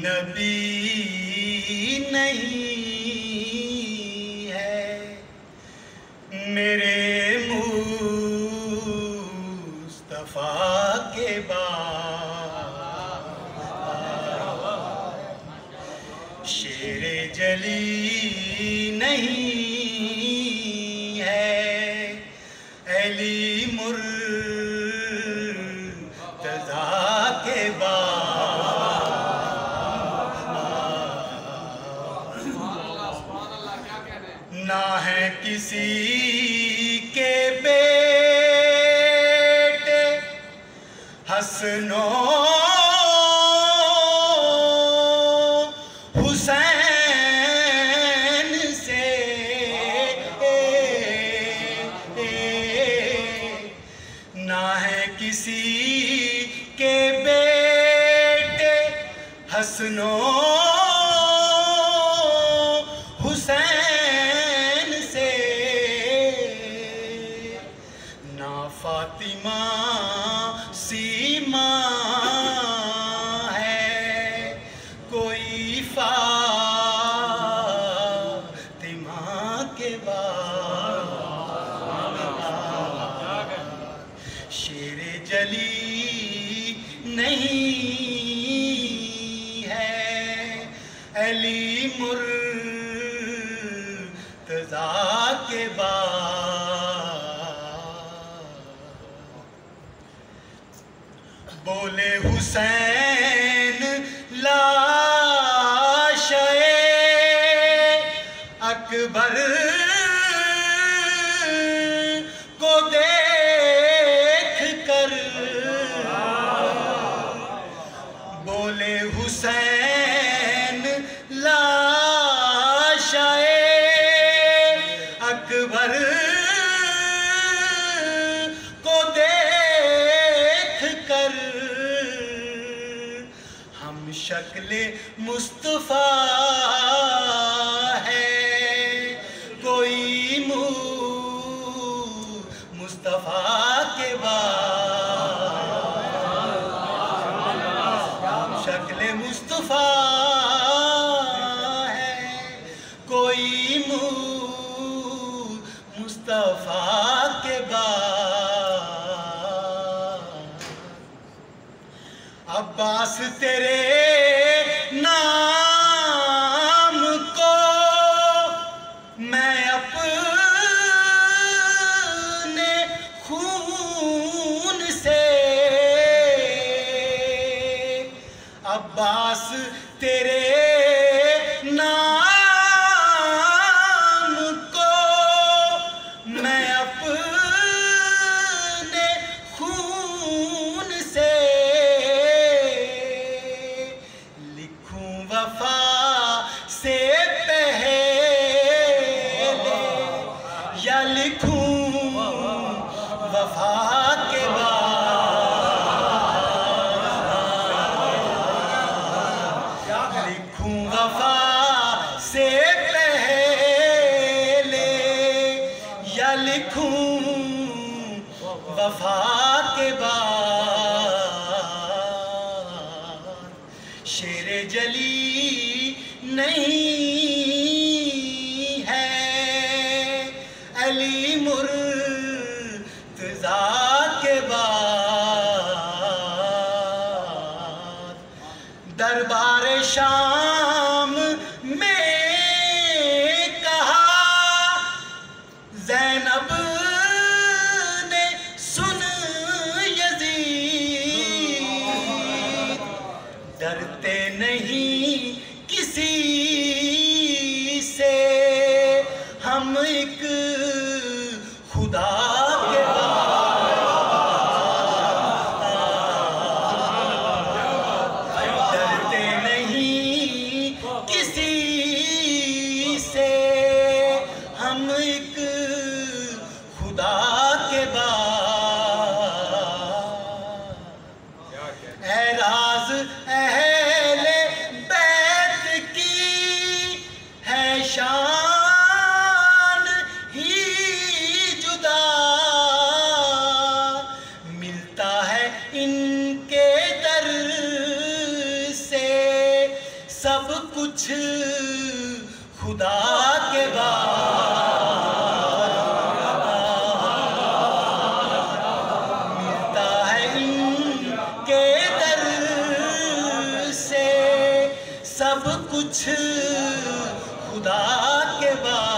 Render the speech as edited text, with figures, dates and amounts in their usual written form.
नबी नहीं है मेरे मुस्तफा के बाद, शेरे जली नहीं है अली मुर्तज़ा के बाद, ना है किसी के बेटे हसनो हुसैन से, ना है किसी के बेटे हसनो हुसैन से, ना फातिमा सीमा है कोई फातिमा के बाद, शेरे जली नहीं है अली मुर्तज़ा के बाद। बोले हुसैन लाशे अकबर को देख कर, बोले हुसैन लाशे अकबर को देख कर, हम शक्ले मुस्तफा है कोई मुस्तफा के बाद, हम शक्ले मुस्तफा है कोई मुस्तफा के बाद। अब्बास तेरे नाम को मैं अपने खून से, अब्बास तेरे नाम को मैं अपने खून से लिखूं वफा से पहले या लिखूं वफा के बाद, लिखूं वफा से पहले या लिखूं वफा के बाद, शेरे जली नहीं है अली मुर्तज़ा के बाद। दरबार शाम में कहा ज़ैनब ने सुन यज़ीद, डरते नहीं किसी से हम एक खुदा के बाद, डरते नहीं किसी से हम एक कुछ खुदा के बाद